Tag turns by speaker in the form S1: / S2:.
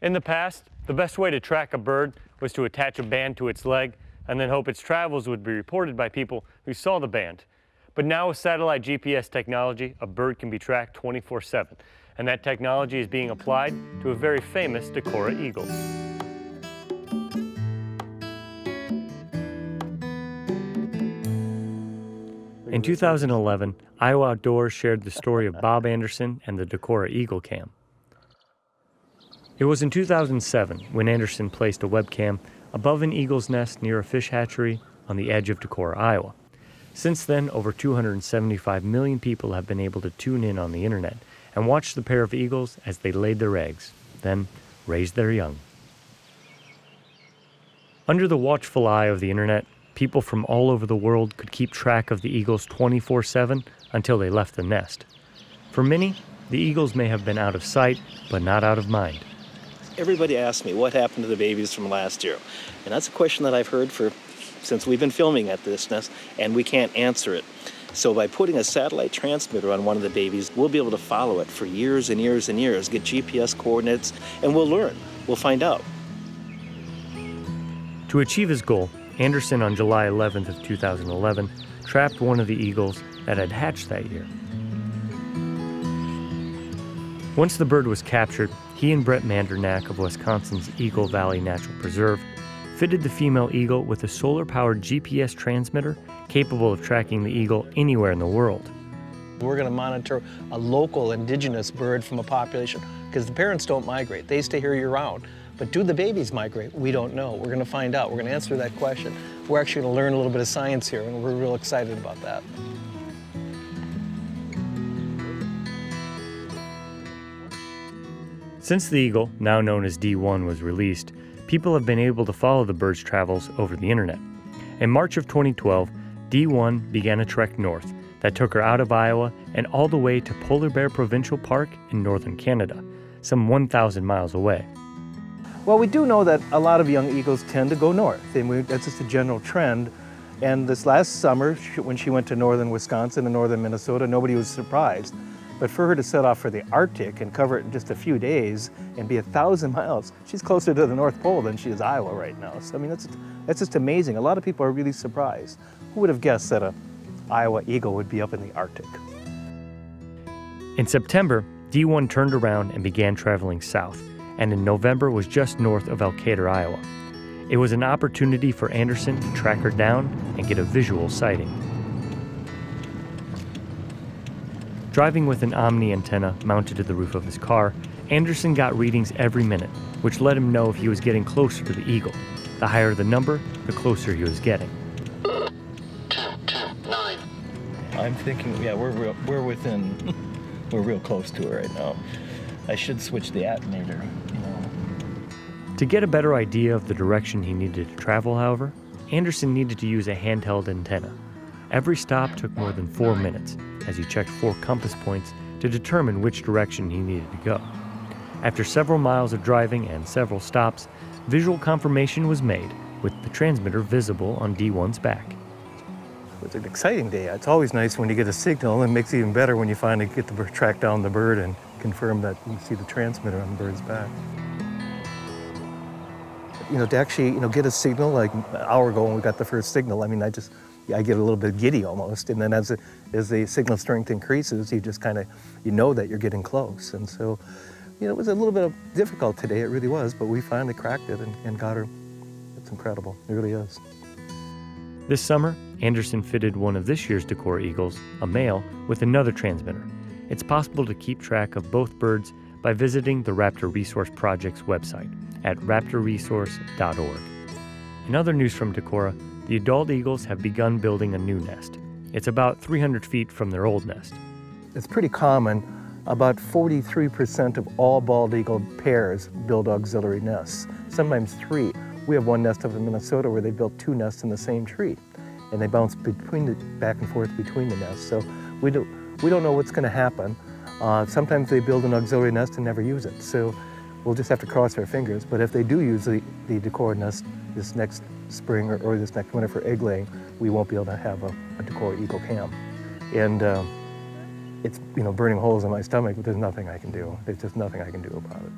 S1: In the past, the best way to track a bird was to attach a band to its leg and then hope its travels would be reported by people who saw the band. But now with satellite GPS technology, a bird can be tracked 24/7, and that technology is being applied to a very famous Decorah eagle. In 2011, Iowa Outdoors shared the story of Bob Anderson and the Decorah Eagle Cam. It was in 2007 when Anderson placed a webcam above an eagle's nest near a fish hatchery on the edge of Decorah, Iowa. Since then, over 275 million people have been able to tune in on the internet and watch the pair of eagles as they laid their eggs, then raised their young. Under the watchful eye of the internet, people from all over the world could keep track of the eagles 24/7 until they left the nest. For many, the eagles may have been out of sight, but not out of mind.
S2: Everybody asks me what happened to the babies from last year. And that's a question that I've heard since we've been filming at this nest, and we can't answer it. So by putting a satellite transmitter on one of the babies, we'll be able to follow it for years and years and years, get GPS coordinates, and we'll learn. We'll find out.
S1: To achieve his goal, Anderson on July 11th of 2011 trapped one of the eagles that had hatched that year. Once the bird was captured, he and Brett Mandernack of Wisconsin's Eagle Valley Natural Preserve fitted the female eagle with a solar-powered GPS transmitter capable of tracking the eagle anywhere in the world.
S3: We're going to monitor a local indigenous bird from a population because the parents don't migrate. They stay here year-round. But do the babies migrate? We don't know. We're going to find out. We're going to answer that question. We're actually going to learn a little bit of science here, and we're real excited about that.
S1: Since the eagle, now known as D1, was released, people have been able to follow the bird's travels over the internet. In March of 2012, D1 began a trek north that took her out of Iowa and all the way to Polar Bear Provincial Park in northern Canada, some 1,000 miles away.
S3: Well, we do know that a lot of young eagles tend to go north, and that's just a general trend. And this last summer, when she went to northern Wisconsin and northern Minnesota, nobody was surprised. But for her to set off for the Arctic and cover it in just a few days and be 1,000 miles, she's closer to the North Pole than she is Iowa right now. So, I mean, that's just amazing. A lot of people are really surprised. Who would have guessed that an Iowa eagle would be up in the Arctic?
S1: In September, D1 turned around and began traveling south, and in November was just north of Elkader, Iowa. It was an opportunity for Anderson to track her down and get a visual sighting. Driving with an Omni antenna mounted to the roof of his car, Anderson got readings every minute, which let him know if he was getting closer to the eagle. The higher the number, the closer he was getting.
S2: 229.
S3: I'm thinking, yeah, we're within, we're real close to it right now. I should switch the attenuator, you know.
S1: To get a better idea of the direction he needed to travel, however, Anderson needed to use a handheld antenna. Every stop took more than 4 minutes, as he checked 4 compass points to determine which direction he needed to go. After several miles of driving and several stops, visual confirmation was made, with the transmitter visible on D1's back.
S3: It's an exciting day. It's always nice when you get a signal, and it makes it even better when you finally get the track down the bird and confirm that you see the transmitter on the bird's back. You know, to actually, get a signal like an hour ago when we got the first signal, I mean, I get a little bit giddy almost. And then as the signal strength increases, you just kind of, know that you're getting close. And so, it was a little bit difficult today, it really was, but we finally cracked it and got her. It's incredible, it really is.
S1: This summer, Anderson fitted one of this year's Decorah eagles, a male, with another transmitter. It's possible to keep track of both birds by visiting the Raptor Resource Project's website at raptorresource.org. In other news from Decorah, the adult eagles have begun building a new nest. It's about 300 feet from their old nest.
S3: It's pretty common. About 43% of all bald eagle pairs build auxiliary nests, sometimes 3. We have one nest up in Minnesota where they built 2 nests in the same tree, and they bounce back and forth between the nests. So we don't know what's going to happen. Sometimes they build an auxiliary nest and never use it. So we'll just have to cross our fingers. But if they do use the Decorah nest this next spring or this next winter for egg laying, we won't be able to have a Decorah eagle cam. And it's burning holes in my stomach, but there's nothing I can do. There's just nothing I can do about it.